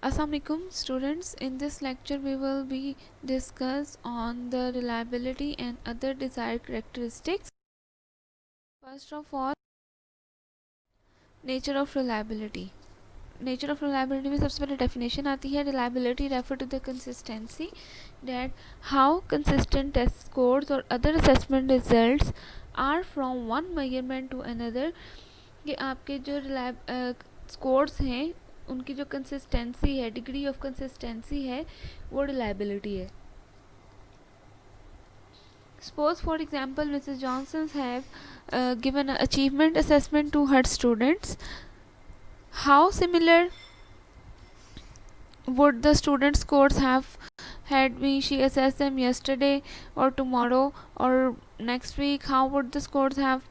Assalamualaikum students. In this lecture we will be discuss on the reliability and other desired characteristics. First of all, nature of reliability. Nature of reliability में सबसे पहले definition आती है. Reliability refer to the consistency that how consistent test scores और other assessment results are from one measurement to another. कि आपके जो scores हैं उनकी जो कंसिस्टेंसी है, डिग्री ऑफ कंसिस्टेंसी है, वो रिलायबिलिटी है. Suppose for example Mrs. Johnson have given an achievement assessment to her students. How similar would the student scores have had we she assessed them yesterday or tomorrow or next week? How would the scores have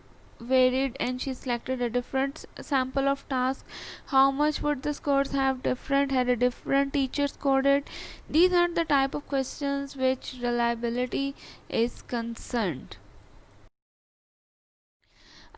varied and she selected a different sample of tasks? How much would the scores have different had a different teacher scored it? These are the type of questions which reliability is concerned.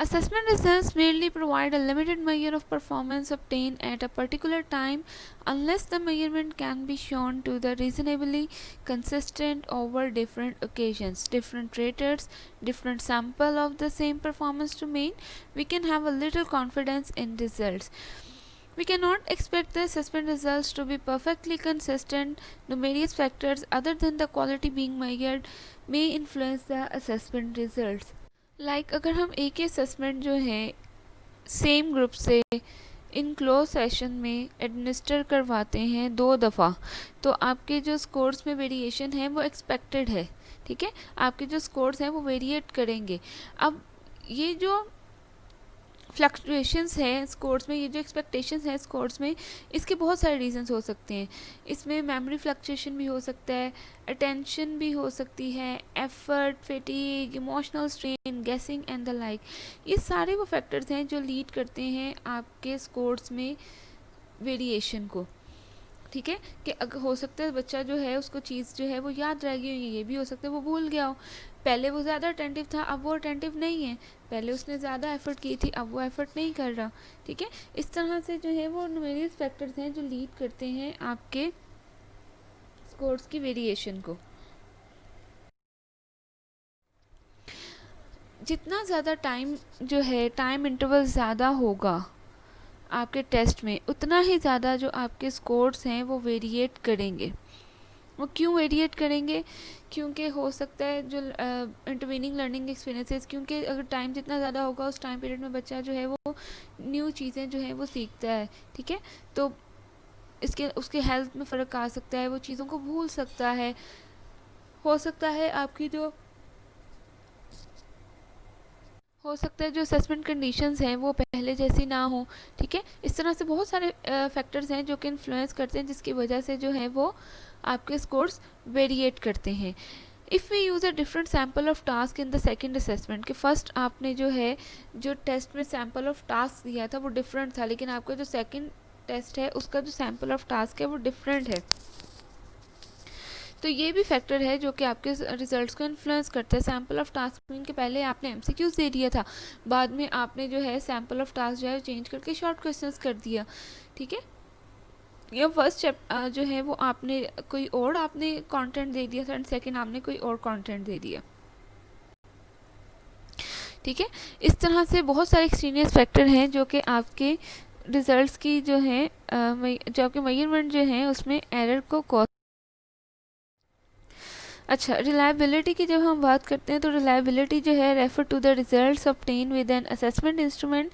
Assessment results merely provide a limited measure of performance obtained at a particular time unless the measurement can be shown to be reasonably consistent over different occasions. Different raters, different sample of the same performance domain, we can have a little confidence in results. We cannot expect the assessment results to be perfectly consistent. Numerous factors other than the quality being measured may influence the assessment results. अगर हम एक ही assessment जो है same group से in close session में administer करवाते हैं 2 दफ़ा, तो आपके जो स्कोर्स में वेरिएशन है वो एक्सपेक्टेड है. ठीक है, आपके जो स्कोर्स हैं वो वेरिएट करेंगे. अब ये जो फ्लक्चुएशंस हैं स्कोर्स में, ये जो एक्सपेक्टेशंस हैं स्कोर्स में, इसके बहुत सारे रीजंस हो सकते हैं. इसमें मेमोरी फ्लक्चुएशन भी हो सकता है, अटेंशन भी हो सकती है, एफर्ट, फैटीग, इमोशनल स्ट्रेन, गेसिंग एंड द लाइक. ये सारे वो फैक्टर्स हैं जो लीड करते हैं आपके स्कोर्स में वेरिएशन को. ठीक है, कि अगर हो सकता है बच्चा जो है उसको चीज़ जो है वो याद रह गई हो, ये भी हो सकता है वो भूल गया हो. पहले वो ज़्यादा अटेंटिव था, अब वो अटेंटिव नहीं है. पहले उसने ज़्यादा एफर्ट की थी, अब वो एफर्ट नहीं कर रहा. ठीक है, इस तरह से जो है वो न्यूमेरिकल फैक्टर्स हैं जो लीड करते हैं आपके स्कोर्स की वेरिएशन को. जितना ज़्यादा टाइम जो है, टाइम इंटरवल ज़्यादा होगा आपके टेस्ट में, उतना ही ज़्यादा जो आपके स्कोर्स हैं वो वेरिएट करेंगे. वो क्यों वेरिएट करेंगे? क्योंकि हो सकता है जो इंटरवीनिंग लर्निंग एक्सपीरियंसेस, क्योंकि अगर टाइम जितना ज़्यादा होगा उस टाइम पीरियड में बच्चा जो है वो न्यू चीज़ें जो है वो सीखता है. ठीक है, तो इसके उसके हेल्थ में फ़र्क आ सकता है, वो चीज़ों को भूल सकता है. हो सकता है आपकी जो जो असेसमेंट कंडीशंस हैं वो पहले जैसी ना हो. ठीक है, इस तरह से बहुत सारे फैक्टर्स हैं जो कि इन्फ्लुएंस करते हैं, जिसकी वजह से जो है वो आपके स्कोर्स वेरिएट करते हैं. If we use a different sample of task in the second assessment, कि फ़र्स्ट आपने जो है जो टेस्ट में सैम्पल ऑफ टास्क दिया था वो डिफरेंट था, लेकिन आपका जो सेकंड टेस्ट है उसका जो सैम्पल ऑफ टास्क है वो डिफरेंट है. तो ये भी फैक्टर है जो कि आपके रिजल्ट्स को इन्फ्लुएंस करता है. सैम्पल ऑफ टास्क मीन के पहले आपने एमसीक्यूज दे दिया था, बाद में आपने जो है सैम्पल ऑफ टास्क जो है चेंज करके शॉर्ट क्वेश्चंस कर दिया. ठीक है, या फर्स्ट जो है वो आपने कोई और आपने कंटेंट दे दिया था एंड सेकंड आपने कोई और कंटेंट दे दिया. ठीक है, इस तरह से बहुत सारे एक्सट्रेनियस फैक्टर हैं जो कि आपके रिजल्ट्स की जो है जो आपके मेजरमेंट जो है उसमें एरर को कॉज. अच्छा, रिलायबिलिटी की जब हम बात करते हैं तो रिलायबिलिटी जो है refer to the results obtain with an assessment instrument,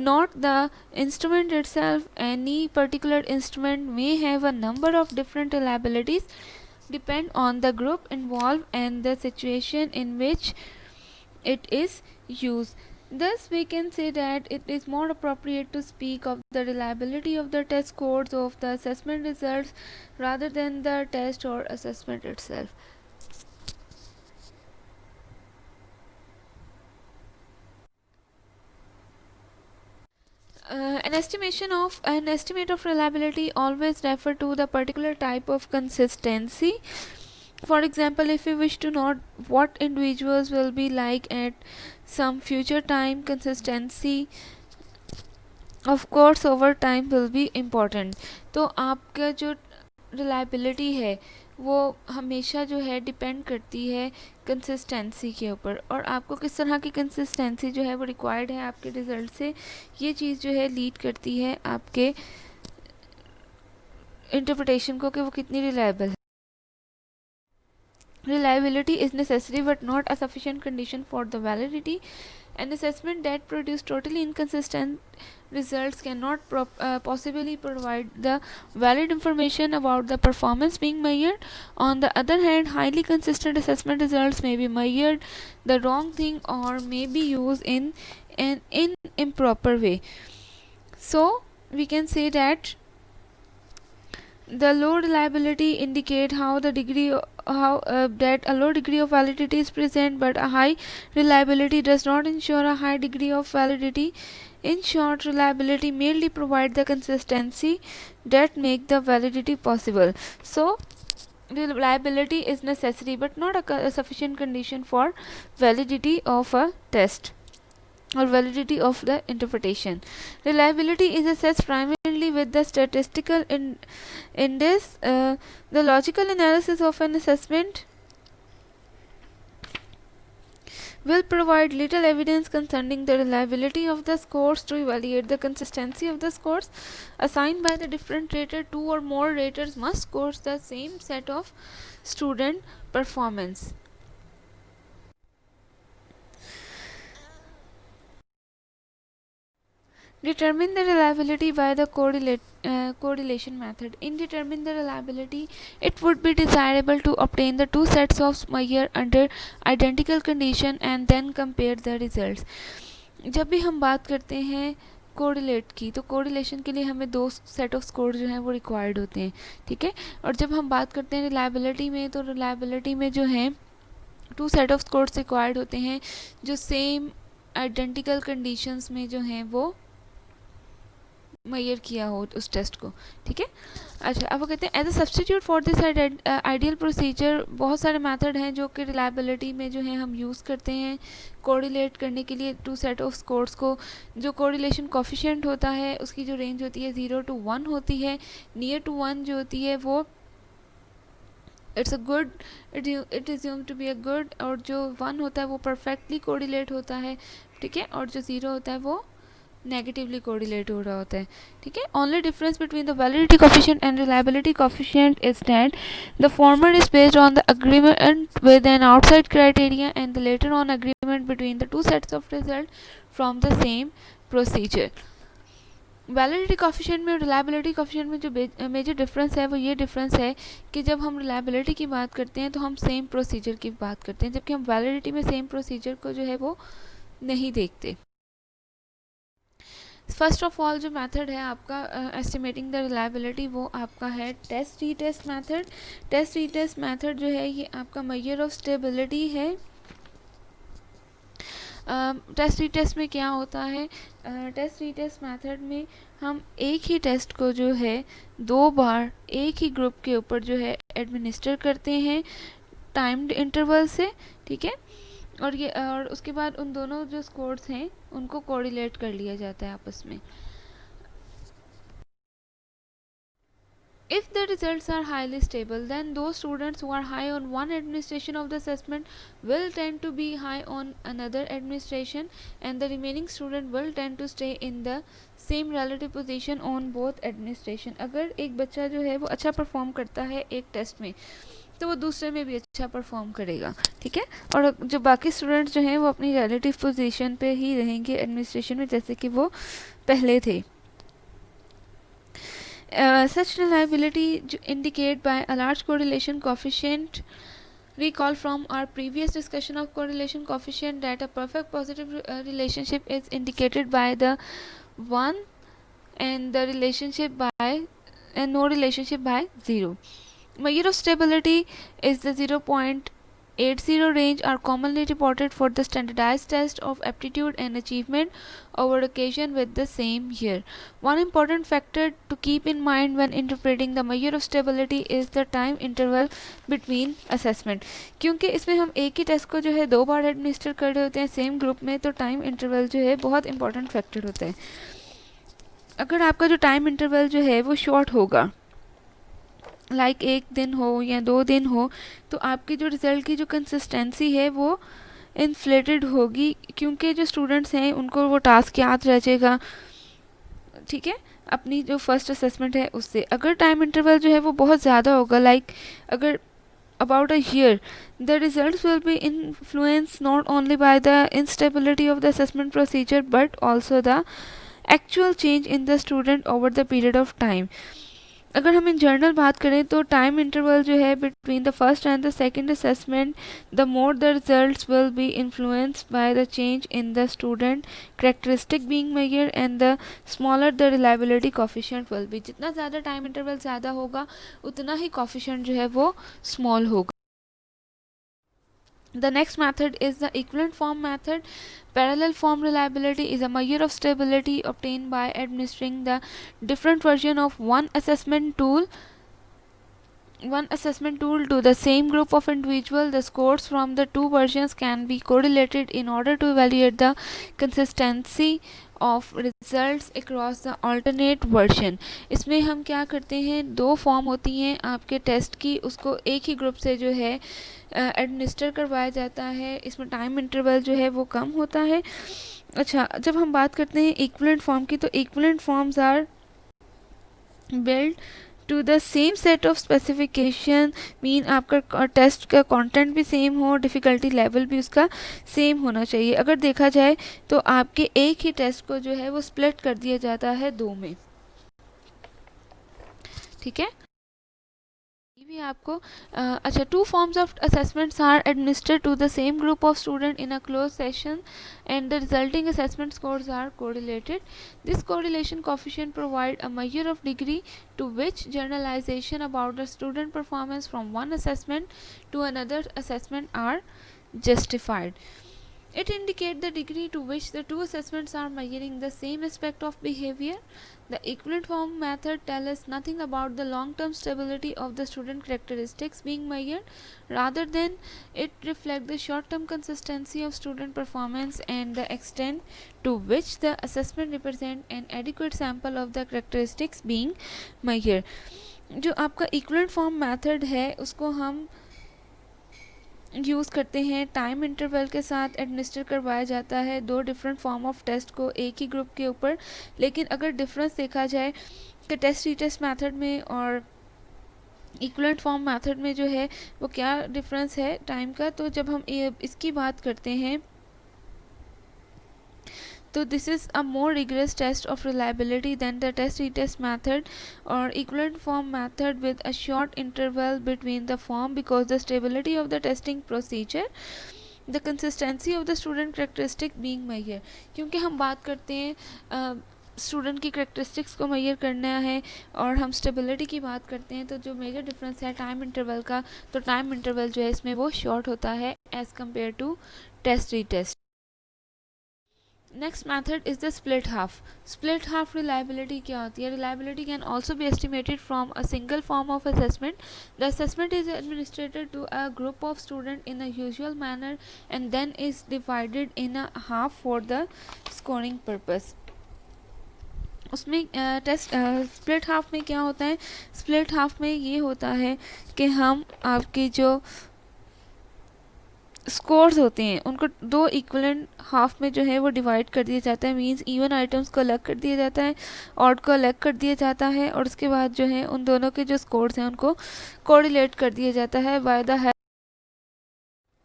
not the instrument itself. Any particular instrument may have a number of different reliabilities depend on the group involved and the situation in which it is used. Thus we can say that it is more appropriate to speak of the reliability of the test scores of the assessment results rather than the test or assessment itself. An estimate of reliability always refer to the particular type of consistency. For example, if we wish to know what individuals will be like at some future time, consistency of course over time will be important. तो आपका जो reliability है वो हमेशा जो है depend करती है कंसिस्टेंसी के ऊपर, और आपको किस तरह की कंसिस्टेंसी जो है वो रिक्वायर्ड है आपके रिज़ल्ट से, ये चीज़ जो है लीड करती है आपके इंटरप्रिटेशन को कि वो कितनी रिलायबल है। Reliability is necessary but not a sufficient condition for the validity. An assessment that produces totally inconsistent results cannot possibly provide the valid information about the performance being measured. On the other hand, highly consistent assessment results may be measured the wrong thing or may be used in an improper way. So we can say that the low reliability indicate how the degree that a low degree of validity is present, but a high reliability does not ensure a high degree of validity. In short, reliability merely provide the consistency that make the validity possible. So reliability is necessary but not a sufficient condition for validity of a test or validity of the interpretation. Reliability is assessed primarily with the statistical index. The logical analysis of an assessment will provide little evidence concerning the reliability of the scores. To evaluate the consistency of the scores assigned by the different rater, two or more raters must score the same set of student performance. Determine the reliability by the correlation method. In determining the reliability, it would be desirable to obtain the two sets of measure under identical condition and then compare the results. जब भी हम बात करते हैं correlate की, तो correlation के लिए हमें दो सेट ऑफ स्कोर जो हैं वो रिक्वायर्ड होते हैं, ठीक है। और जब हम बात करते हैं रिलायबिलिटी में, तो रिलायबिलिटी में जो है two set of scores required होते हैं जो सेम आइडेंटिकल कंडीशंस में जो हैं वो मेजर किया हो उस टेस्ट को, ठीक है। अच्छा, अब वो कहते हैं as a substitute for this ideal procedure, बहुत सारे मेथड हैं जो कि रिलायबिलिटी में जो है हम यूज़ करते हैं कोरिलेट करने के लिए टू सेट ऑफ स्कोर्स को। जो कोरिलेशन कोफिशिएंट होता है उसकी जो रेंज होती है 0 to 1 होती है। नियर टू 1 जो होती है वो it's a good, it is to be a good, और जो 1 होता है वो परफेक्टली कोरिलेट होता है, ठीक है। और जो 0 होता है वो नेगेटिवली कोरिलेट हो रहा होता है, ठीक है। Only difference between the validity coefficient and reliability coefficient is that the former is based on the agreement with an outside criteria and the later on agreement between the two sets of result from the same procedure. Validity coefficient में और reliability coefficient में जो major difference है वो ये difference है कि जब हम रिलायबिलिटी की बात करते हैं तो हम सेम प्रोसीजर की बात करते हैं, जबकि हम वैलिडिटी में सेम प्रोसीजर को जो है वो नहीं देखते। फर्स्ट ऑफ ऑल जो मेथड है आपका एस्टिमेटिंग द रिलायबिलिटी वो आपका है test retest method. Test retest method जो है ये आपका मेजर ऑफ स्टेबिलिटी है। टेस्ट रीटेस्ट में क्या होता है, टेस्ट रीटेस्ट मेथड में हम एक ही टेस्ट को जो है 2 बार एक ही ग्रुप के ऊपर जो है एडमिनिस्टर करते हैं टाइम्ड इंटरवल से, ठीक है। और उसके बाद उन दोनों जो स्कोर्स हैं उनको कोरिलेट कर लिया जाता है आपस में। If the results are highly stable, then those students who are high on one administration of the assessment will tend to be high on another administration, and the remaining student will tend to stay in the same relative position on both administration. अगर एक बच्चा जो है वो अच्छा perform करता है एक टेस्ट में तो वो दूसरे में भी अच्छा परफॉर्म करेगा, ठीक है। और जो बाकी स्टूडेंट्स जो हैं वो अपनी रिलेटिव पोजीशन पे ही रहेंगे एडमिनिस्ट्रेशन में जैसे कि वो पहले थे। Such reliability indicate by a large correlation coefficient. Recall from our previous discussion of correlation coefficient that a perfect positive relationship is indicated by the 1 and the relationship by and no relationship by 0. Measure of stability is the 0.80 range are commonly reported for the standardized test of aptitude and achievement over occasion with the same year. One important factor to keep in mind when interpreting the measure of stability is the time interval between assessment. क्योंकि इसमें हम एक ही test को जो है 2 बार administer कर रहे होते हैं सेम ग्रुप में, तो टाइम इंटरवल जो है बहुत इंपॉर्टेंट फैक्टर होता है। अगर आपका जो टाइम इंटरवल जो है वो शॉर्ट होगा, लाइक 1 दिन हो या 2 दिन हो, तो आपकी जो रिज़ल्ट की जो कंसिस्टेंसी है वो इन्फ्लेटेड होगी, क्योंकि जो स्टूडेंट्स हैं उनको वो टास्क याद रह जाएगा, ठीक है, अपनी जो फर्स्ट असेसमेंट है उससे। अगर टाइम इंटरवल जो है वो बहुत ज़्यादा होगा, लाइक अगर about a year, the results will be influenced not only by the instability of the assessment procedure but also the actual change in the student over the period of time. अगर हम in general बात करें तो time interval जो है between the first and the second assessment, the more the results will be influenced by the change in the student characteristic being measured and the smaller the reliability coefficient will be. जितना ज़्यादा time interval ज़्यादा होगा उतना ही coefficient जो है वो small होगा। The next method is the equivalent form method. Parallel form reliability is a measure of stability obtained by administering the different version of one assessment tool to the same group of individuals. The scores from the two versions can be correlated in order to evaluate the consistency of results across the alternate version. इसमें हम क्या करते हैं, दो form होती हैं आपके test की, उसको एक ही ग्रुप से जो है एडमिनिस्टर करवाया जाता है। इसमें टाइम इंटरवल जो है वो कम होता है। अच्छा, जब हम बात करते हैं इक्विवेलेंट फॉर्म की, तो equivalent forms are build to the same set of specification, mean आपका टेस्ट का कंटेंट भी सेम हो, डिफ़िकल्टी लेवल भी उसका सेम होना चाहिए। अगर देखा जाए तो आपके एक ही टेस्ट को जो है वो स्प्लिट कर दिया जाता है दो में, ठीक है। भी आपको अच्छा, two forms of assessments are administered to the same group of student in a close session and the resulting assessment scores are correlated. This correlation coefficient provide a measure of degree to which generalization about the student performance from one assessment to another assessment are justified. It indicates the degree to which the two assessments are measuring the same aspect of behavior. The equivalent form method tells us nothing about the long-term stability of the student characteristics being measured. Rather than it reflects the short-term consistency of student performance and the extent to which the assessment represents an adequate sample of the characteristics being measured. जो आपका equivalent form method है उसको हम use करते हैं time interval के साथ administer करवाया जाता है दो डिफरेंट फॉर्म ऑफ टेस्ट को एक ही ग्रुप के ऊपर। लेकिन अगर डिफरेंस देखा जाए कि टेस्ट रीटेस्ट मेथड में और इक्विवेलेंट फॉर्म मेथड में जो है वो क्या डिफरेंस है टाइम का, तो जब हम इसकी बात करते हैं तो this is a more rigorous test of reliability than the test retest method और equivalent form method with a short interval between the form because the stability of the testing procedure the consistency of the student characteristic being measure. क्योंकि हम बात करते हैं student की characteristics को major करना है और हम स्टेबिलिटी की बात करते हैं, तो जो मेजर डिफरेंस है टाइम इंटरवल का, तो टाइम इंटरवल जो है इसमें वो शॉर्ट होता है as compare to test retest. Next method is the split half. Split half reliability क्या होती है? Reliability can also be estimated from a single form of assessment. The assessment is administrated to a group of student in a usual manner and then is divided in a half for the scoring purpose. उसमें test split half में क्या होता है? Split half में ये होता है कि हम आपकी जो स्कोर्स होते हैं उनको दो इक्वलेंट हाफ में जो है वो डिवाइड कर दिया जाता है। मींस इवन आइटम्स को अलग कर दिया जाता है, ऑड को अलग कर दिया जाता है और उसके बाद जो है उन दोनों के जो स्कोर्स हैं उनको कोरिलेट कर दिया जाता है by the help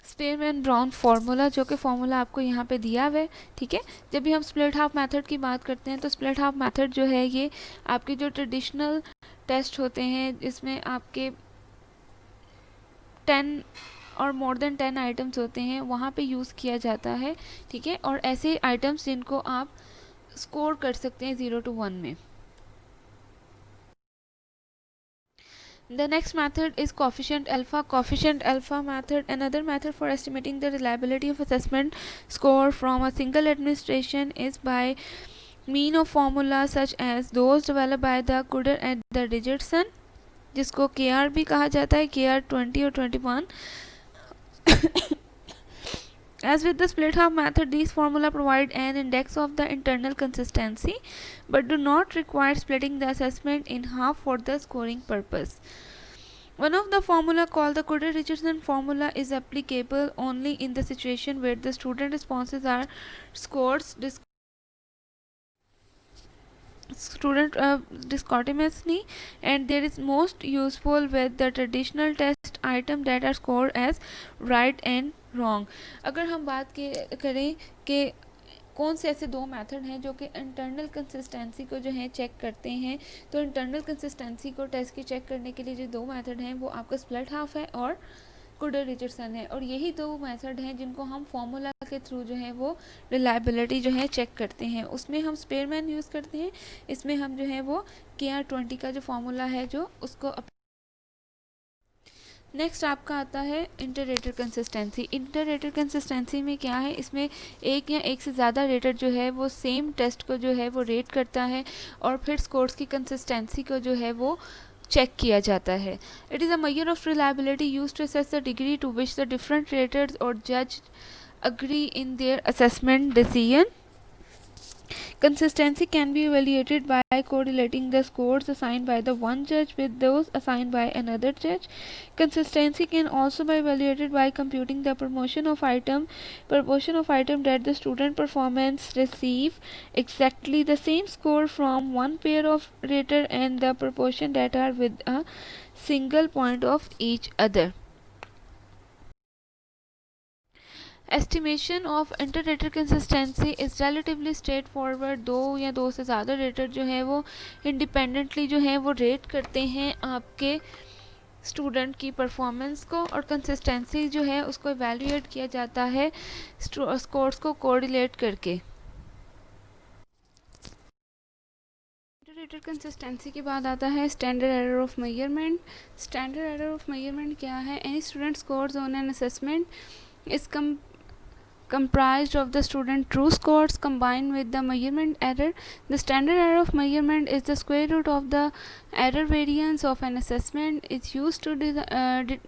Spearman brown formula, जो कि फार्मूला आपको यहाँ पे दिया हुआ है, ठीक है। जब भी हम स्प्लिट हाफ मेथड की बात करते हैं तो स्प्लिट हाफ मेथड जो है ये आपके जो ट्रेडिशनल टेस्ट होते हैं जिसमें आपके 10 और मोर देन 10 आइटम्स होते हैं वहाँ पे यूज़ किया जाता है, ठीक है। और ऐसे आइटम्स जिनको आप स्कोर कर सकते हैं 0 to 1 में। The next method is coefficient alpha. Coefficient alpha method, another method for estimating the reliability of assessment score from a single administration, is by mean of formulas such as those developed by the Cooder and the Richardson, जिसको KR भी कहा जाता है, KR 20 और 21 As with the split half method, these formula provide an index of the internal consistency but do not require splitting the assessment in half for the scoring purpose. One of the formula called the Cotter-Richardson formula is applicable only in the situation where the student responses are scored dichotomously, and there is most useful with the traditional test item that are scored as right and wrong. अगर हम बात करें कि कौन से ऐसे दो method हैं जो कि इंटरनल कंसिस्टेंसी को जो है चेक करते हैं, तो इंटरनल कंसिस्टेंसी को टेस्ट की चेक करने के लिए जो दो मेथड हैं वो आपका स्प्लिट हाफ है और कोटर-रिचर्डसन है, और यही दो मेथड हैं जिनको हम फॉर्मूला के थ्रू जो है वो रिलायबिलिटी जो है चेक करते हैं. उसमें हम स्पेयरमैन यूज़ करते हैं, इसमें हम जो है वो KR20 का जो फॉर्मूला है जो उसको. नेक्स्ट आपका आता है इंटर-रेटर कंसिस्टेंसी. इंटर-रेटर कंसिस्टेंसी में क्या है, इसमें एक या एक से ज़्यादा रेटर जो है वो सेम टेस्ट को जो है वो रेट करता है और फिर स्कोर्स की कंसिस्टेंसी को जो है वो चेक किया जाता है. It is a measure of reliability used to assess the degree to which the different raters और जज agree in their assessment decision. Consistency can be evaluated by correlating the scores assigned by the one judge with those assigned by another judge. Consistency can also be evaluated by computing the proportion of item that the student performance receive exactly the same score from one pair of rater and the proportion that are with a single point of each other. Estimation of inter rater consistency is relatively straight forward. दो या दो से ज़्यादा rater जो है वो independently जो है वो रेट करते हैं आपके स्टूडेंट की परफॉर्मेंस को, और कंसिस्टेंसी जो है उसको एवेल्यूएट किया जाता है स्कोर्स को कोरिलेट करके. इंटर कंसिस्टेंसी के बाद आता है standard error of measurement. Standard error of measurement क्या है? Any student scores on an assessment is comprised of the student true scores combined with the measurement error. The standard error of measurement is the square root of the error variance of an assessment. It's used to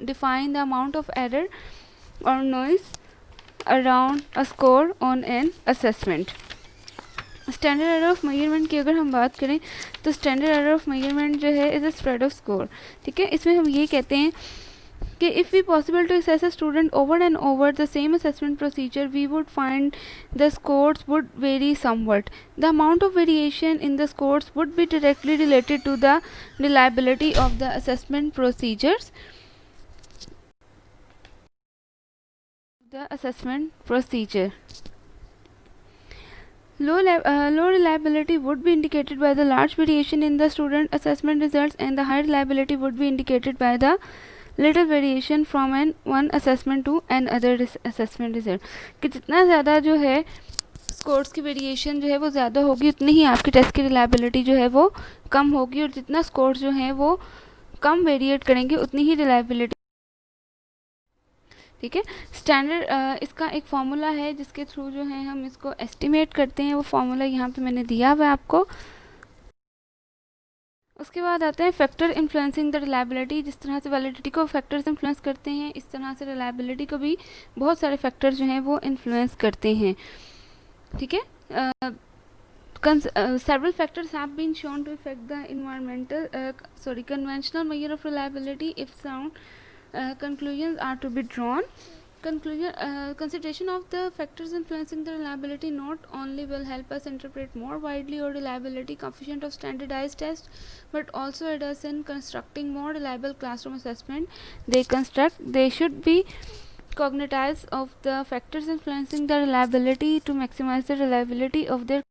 define the amount of error or noise around a score on an assessment. Standard error of measurement की अगर हम बात करें तो standard error of measurement जो है is a spread of score. ठीक है, इसमें हम ये कहते हैं कि if we possible to assess a student over and over the same assessment procedure, we would find the scores would vary somewhat. The amount of variation in the scores would be directly related to the reliability of the assessment procedures. The assessment procedure. Low reliability would be indicated by the large variation in the student assessment results, and the high reliability would be indicated by the little variation from one assessment to another assessment result. कि जितना ज़्यादा जो है scores की variation जो है वो ज़्यादा होगी उतनी ही आपकी टेस्ट की रिलायबिलिटी जो है वो कम होगी, और जितना स्कोर्स जो हैं वो कम वेरिएट करेंगे उतनी ही रिलायबिलिटी. ठीक है, स्टैंडर्ड इसका एक फार्मूला है जिसके थ्रू जो है हम इसको एस्टिमेट करते हैं. वो फार्मूला यहाँ पे मैंने दिया हुआ है आपको. उसके बाद आते हैं फैक्टर इन्फ्लुएंसिंग द रिलायबिलिटी. जिस तरह से वैलिडिटी को फैक्टर्स इन्फ्लुएंस करते हैं, इस तरह से रिलायबिलिटी को भी बहुत सारे फैक्टर जो हैं वो इन्फ्लुएंस करते हैं. ठीक है, several factors have been shown to affect the conventional measure of reliability. If sound conclusions are to be drawn, consideration of the factors influencing the reliability not only will help us interpret more widely or reliability coefficient of standardized tests, but also aid us in constructing more reliable classroom assessment. They should be cognizant of the factors influencing the reliability to maximize the reliability of their.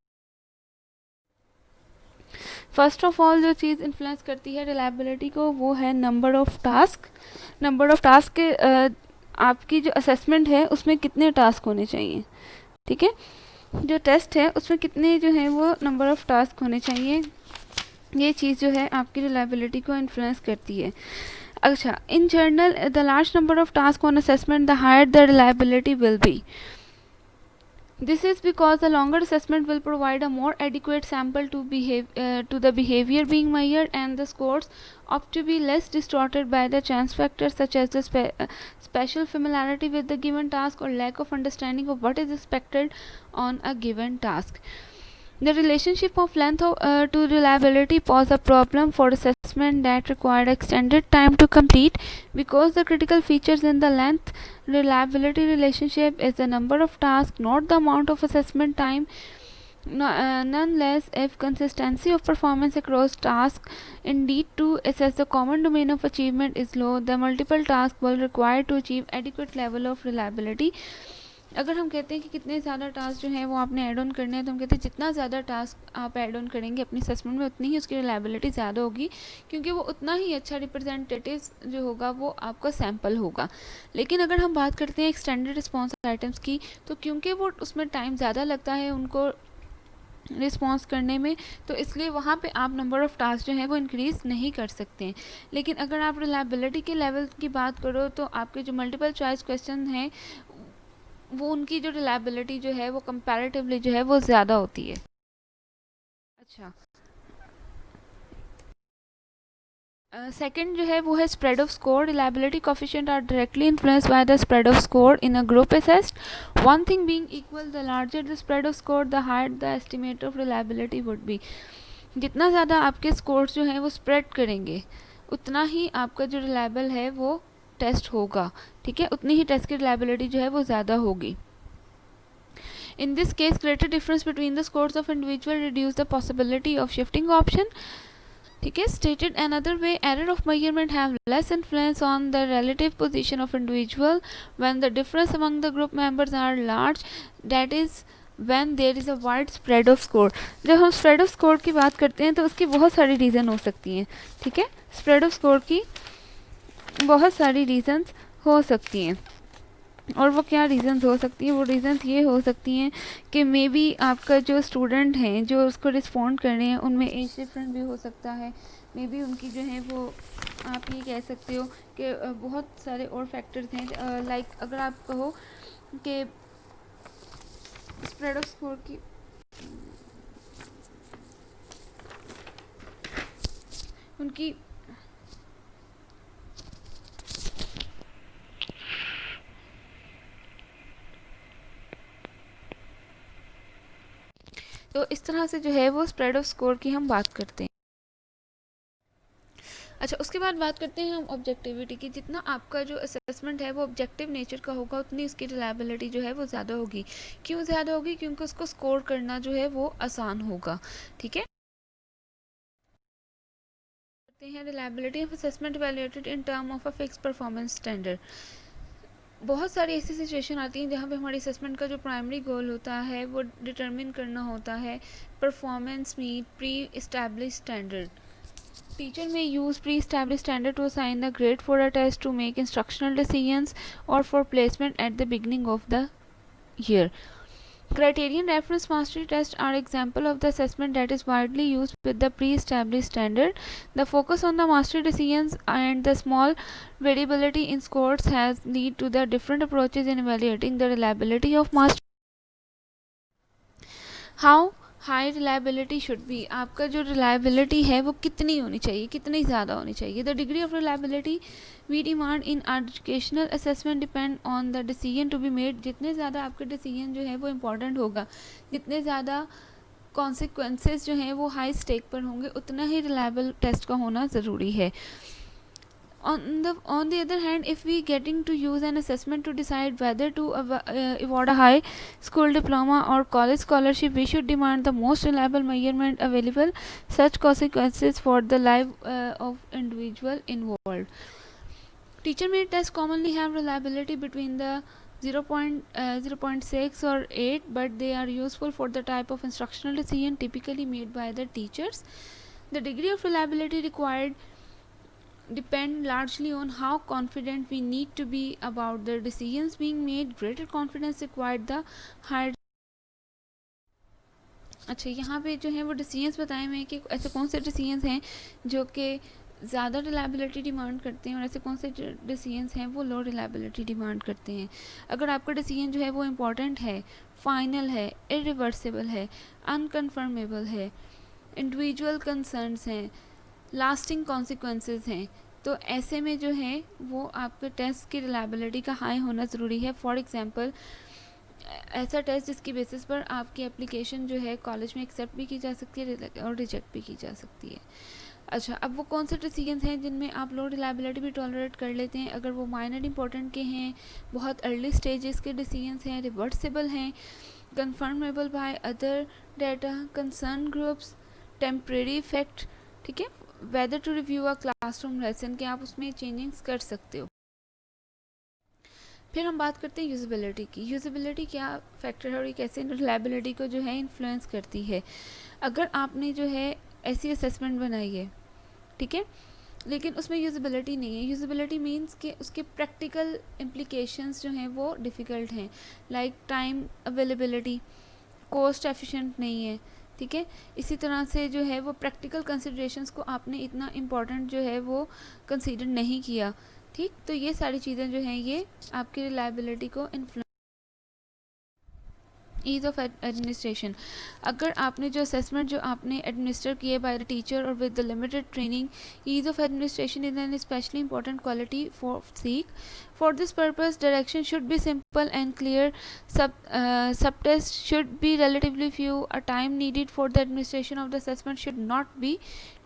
First of all जो चीज़ influence करती है reliability को वो है number of task. Number of task के आपकी जो assessment है उसमें कितने टास्क होने चाहिए. ठीक है, जो टेस्ट है उसमें कितने जो है वो नंबर ऑफ टास्क होने चाहिए. ये चीज़ जो है आपकी रिलायबिलिटी को इन्फ्लुएंस करती है. अच्छा, in general the large number of task on assessment the higher the reliability will be. This is because a longer assessment will provide a more adequate sample to the behavior being measured, and the scores opt to be less distorted by the chance factors such as the special familiarity with the given task or lack of understanding of what is expected on a given task. The relationship of length to reliability pose a problem for assessment that require extended time to complete, because the critical features in the length reliability relationship is the number of tasks, not the amount of assessment time. Nonetheless, if consistency of performance across tasks, indeed to assess the common domain of achievement, is low, the multiple tasks will require to achieve adequate level of reliability. अगर हम कहते हैं कि कितने ज़्यादा task जो हैं वो आपने ऐड ऑन करने हैं, तो हम कहते हैं जितना ज़्यादा टास्क आप ऐड ऑन करेंगे अपनी असेसमेंट में, उतनी ही उसकी रिलायबिलिटी ज़्यादा होगी, क्योंकि वो उतना ही अच्छा रिप्रेजेंटेटिव जो होगा वो आपका सैम्पल होगा. लेकिन अगर हम बात करते हैं एक्सटेंडेड रिस्पॉन्स आइटम्स की, तो क्योंकि वो उसमें टाइम ज़्यादा लगता है उनको रिस्पॉन्स करने में, तो इसलिए वहाँ पे आप नंबर ऑफ़ टास्क जो है वो इंक्रीज़ नहीं कर सकते हैं. लेकिन अगर आप रिलायबिलिटी के लेवल की बात करो, तो आपके जो मल्टीपल चॉइस क्वेश्चन हैं वो उनकी जो रिलायबिलिटी जो है वो कंपैरेटिवली जो है वो ज़्यादा होती है. अच्छा, सेकंड जो है वो है spread of score. Reliability coefficient are directly influenced by the spread of score in a group assessed. One thing being equal, the larger the spread of score, the higher the estimate of reliability would be. जितना ज़्यादा आपके scores जो हैं वो spread करेंगे, उतना ही आपका जो रिलायबल है वो टेस्ट होगा. ठीक है, उतनी ही टेस्ट की रिलायबिलिटी जो है वो ज़्यादा होगी. In this case, greater difference between the scores of individual reduce the possibility of shifting option. ठीक है, stated another way, error of measurement have less influence on the relative position of individual when the difference among the group members are large, that is when there is a wide spread of score. जब हम spread of score की बात करते हैं तो उसकी बहुत सारी रीज़न हो सकती हैं. ठीक है, spread of score की बहुत सारी रीज़न्स हो सकती हैं. और वो क्या रीज़न्स हो सकती हैं? वो रीज़न्स ये हो सकती हैं कि मे बी आपका जो स्टूडेंट हैं जो उसको रिस्पॉन्ड कर रहे हैं उनमें एज डिफरेंस भी हो सकता है. मे बी उनकी जो है वो, आप ये कह सकते हो कि बहुत सारे और फैक्टर्स हैं. लाइक अगर आप कहो कि स्प्रेड ऑफ स्कोर की उनकी तो इस तरह से जो है वो स्प्रेड ऑफ स्कोर की हम बात करते हैं. अच्छा, उसके बाद बात करते हैं हम ऑब्जेक्टिविटी की. जितना आपका जो असेसमेंट है वो ऑब्जेक्टिव नेचर का होगा, उतनी उसकी रिलायबिलिटी जो है वो ज़्यादा होगी. क्यों ज़्यादा होगी? क्योंकि उसको स्कोर करना जो है वो आसान होगा. ठीक है, करते हैं reliability of assessment evaluated in term of a fix performance standard. बहुत सारी ऐसी सिचुएशन आती हैं जहाँ पे हमारी असेसमेंट का जो प्राइमरी गोल होता है वो डिटरमिन करना होता है performance meet pre establish standard. Teacher may use pre-established standard to assign the grade for a test, to make instructional decisions, or for placement at the beginning of the year. Criterion reference mastery tests are example of the assessment that is widely used with the pre-established standard. The focus on the mastery decisions and the small variability in scores has led to the different approaches in evaluating the reliability of mastery. How high reliability should be. आपका जो reliability है वो कितनी होनी चाहिए, कितनी ज़्यादा होनी चाहिए. The degree of reliability we demand in educational assessment depend on the decision to be made. जितने ज़्यादा आपके डिसीजन जो है वो इम्पॉर्टेंट होगा, जितने ज़्यादा कॉन्सिक्वेंसेस जो हैं वो हाई स्टेक पर होंगे, उतना ही रिलायबल टेस्ट का होना ज़रूरी है. On the other hand, if we getting to use an assessment to decide whether to award a high school diploma or college scholarship, we should demand the most reliable measurement available, such consequences for the life of individual involved. Teacher made tests commonly have reliability between the 0.6 or 8, but they are useful for the type of instructional decision typically made by the teachers. The degree of reliability required depend largely on how confident we need to be about the decisions being made. Greater confidence required the higher. अच्छा, यहाँ पे जो है वो decisions बताए हुए हैं कि ऐसे कौन से डिसीजंस हैं जो कि ज़्यादा रिलायबिलिटी डिमांड करते हैं और ऐसे कौन से डिसीजंस हैं वो लो रिलायबिलिटी डिमांड करते हैं। अगर आपका डिसीजन जो है वो इम्पॉर्टेंट है, फाइनल है, इरिवर्सिबल है, अनकन्फर्मेबल है, इंडिविजुअल कंसर्न्स हैं, लास्टिंग कॉन्सिक्वेंसेस हैं, तो ऐसे में जो है वो आपके टेस्ट की रिलायबिलिटी का हाई होना ज़रूरी है। फॉर एग्जांपल ऐसा टेस्ट जिसकी बेसिस पर आपकी एप्लीकेशन जो है कॉलेज में एक्सेप्ट भी की जा सकती है और रिजेक्ट भी की जा सकती है। अच्छा, अब वो कौन से डिसीजंस हैं जिनमें आप लो रिलायबिलिटी भी टॉलरेट कर लेते हैं? अगर वो माइनर इंपॉर्टेंट के हैं, बहुत अर्ली स्टेजेस के डिसीजंस हैं, रिवर्सिबल हैं, confirmable by other data, concern groups, temporary effect, ठीक है, whether to review a classroom lesson के आप उसमें चेंजिंग्स कर सकते हो। फिर हम बात करते हैं यूजेबिलिटी की। यूजेबिलिटी क्या फैक्टर है और ये कैसे रिलायबिलिटी को जो है इन्फ्लुएंस करती है? अगर आपने जो है ऐसी असेसमेंट बनाई है, ठीक है, लेकिन उसमें यूजेबिलिटी नहीं है, यूजेबिलिटी मीन्स कि उसके प्रैक्टिकल इम्प्लीकेशंस जो हैं वो डिफ़िकल्ट हैं, like time availability, cost efficient नहीं है, ठीक है, इसी तरह से जो है वो प्रैक्टिकल कंसिडरेशंस को आपने इतना इम्पॉर्टेंट जो है वो कंसीडर नहीं किया, ठीक, तो ये सारी चीज़ें जो हैं ये आपकी रिलायबिलिटी को इन्फ्लुएंस। ईज़ ऑफ एडमिनिस्ट्रेशन, अगर आपने जो असेसमेंट जो आपने एडमिनिस्टर किए बाय द टीचर और with the limited training, ease of administration is an especially important quality for seek. For this purpose direction should be simple and clear, subtest should be relatively few, a time needed for the administration of the assessment should not be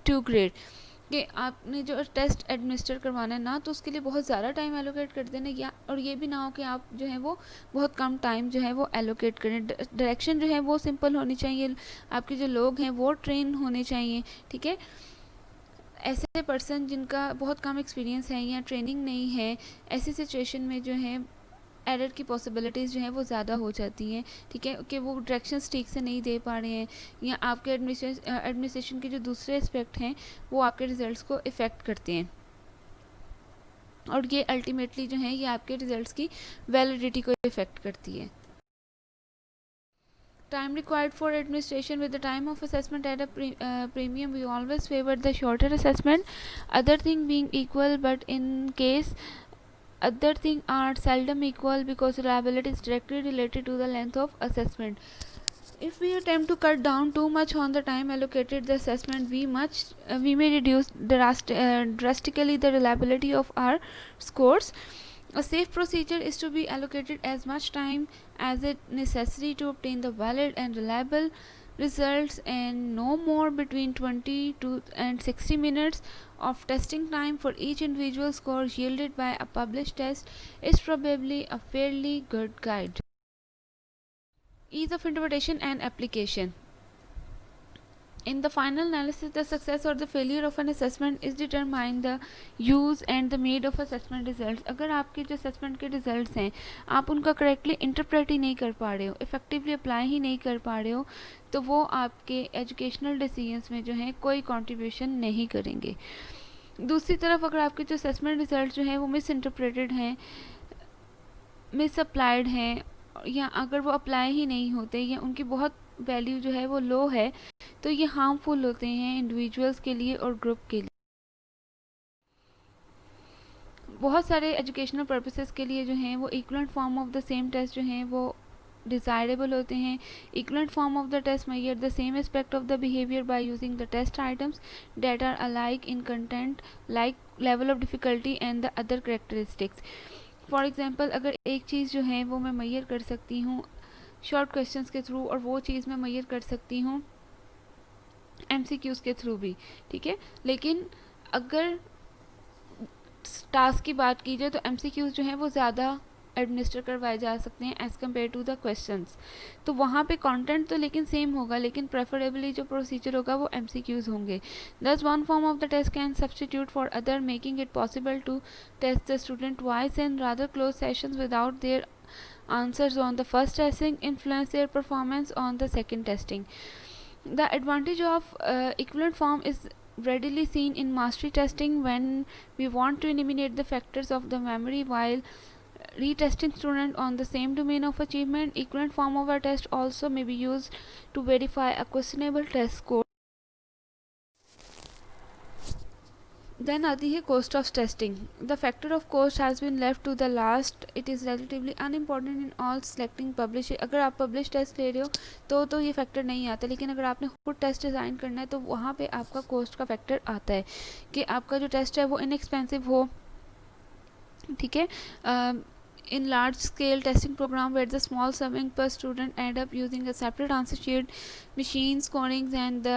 too great, कि आपने जो test administer करवाना है ना तो उसके लिए बहुत ज़्यादा टाइम एलोकेट कर देना, या और ये भी ना हो कि आप जो है वो बहुत कम टाइम जो है वो एलोकेट करें। डायरेक्शन जो है वो सिंपल होनी चाहिए, आपके जो लोग हैं वो ट्रेन होने चाहिए, ठीक है। ऐसे पर्सन जिनका बहुत कम एक्सपीरियंस है या ट्रेनिंग नहीं है, ऐसी सिचुएशन में जो है एरर की पॉसिबिलिटीज़ जो हैं वो ज़्यादा हो जाती हैं, ठीक है, कि वो डायरेक्शंस ठीक से नहीं दे पा रहे हैं, या आपके एडमिनिस्ट्रेशन के जो दूसरे एस्पेक्ट हैं वो आपके रिजल्ट्स को इफ़ेक्ट करते हैं, और ये अल्टीमेटली जो है ये आपके रिजल्ट्स की वैलिडिटी को इफ़ेक्ट करती है। Time required for administration, with the time of assessment at a premium, we always favor the shorter assessment, other thing being equal, but in case other things are seldom equal because reliability is directly related to the length of assessment. If we attempt to cut down too much on the time allocated the assessment, we may reduce drastically the reliability of our scores. A safe procedure is to be allocated as much time as it necessary to obtain the valid and reliable results, and no more between 20 to and 60 minutes of testing time for each individual score yielded by a published test is probably a fairly good guide. Ease of interpretation and application. In the final analysis, the success or the failure of an assessment is determined the use and the made of assessment results. अगर आपके जो assessment के results हैं आप उनका correctly interpret ही नहीं कर पा रहे हो, effectively apply ही नहीं कर पा रहे हो, तो वो आपके educational decisions में जो है कोई contribution नहीं करेंगे। दूसरी तरफ अगर आपके जो assessment results जो हैं वो misinterpreted हैं, misapplied हैं, या अगर वो अप्लाई ही नहीं होते या उनकी बहुत वैल्यू जो है वो लो है, तो ये हार्मफुल होते हैं इंडिविजुअल्स के लिए और ग्रुप के लिए। बहुत सारे एजुकेशनल पर्पसेस के लिए जो हैं वो equivalent form of the same test जो हैं वो डिज़ायरेबल होते हैं। Equivalent form of the test measure the same aspect of the behaviour by using the test items that are alike in content, like level of difficulty and the other characteristics. For example, अगर एक चीज़ जो है वो मैं major कर सकती हूँ short questions के थ्रू, और वो चीज़ मैं मेजर कर सकती हूँ MCQs के थ्रू भी, ठीक है, लेकिन अगर टास्क की बात की जाए तो MCQs जो हैं वो ज़्यादा एडमिनिस्टर करवाए जा सकते हैं as compare to the questions, तो वहाँ पे कंटेंट तो लेकिन सेम होगा, लेकिन प्रेफरेबली जो प्रोसीजर होगा वो MCQs होंगे। Thus one form of the test can substitute for other, making it possible to test the student wise in rather close sessions without their answers on the first testing influence their performance on the second testing. The advantage of equivalent form is readily seen in mastery testing when we want to eliminate the factors of the memory while retesting student on the same domain of achievement. Equivalent form of a test also may be used to verify a questionable test score then आती है cost of testing. The factor of cost has been left to the last. It is relatively unimportant in all selecting publish. अगर आप publish test ले रहे हो तो ये factor नहीं आता, लेकिन अगर आपने खुद टेस्ट डिज़ाइन करना है तो वहाँ पे आपका कॉस्ट का फैक्टर आता है कि आपका जो टेस्ट है वो इनएक्सपेंसिव हो. ठीक है. In large scale testing program where the small summing per student end up using a separate answer sheet, machine scorings and the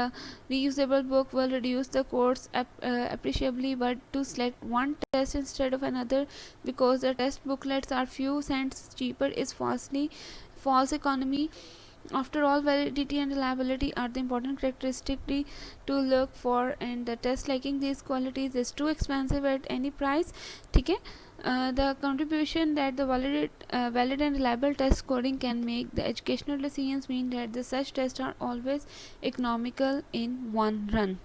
reusable book will reduce the course appreciably. But to select one test instead of another because the test booklets are few cents cheaper is false economy. After all, validity and reliability are the important characteristics to look for, and the test lacking these qualities is too expensive at any price. ठीक है. The contribution that the valid and reliable test scoring can make the educational decisions mean that the such tests are always economical in one run.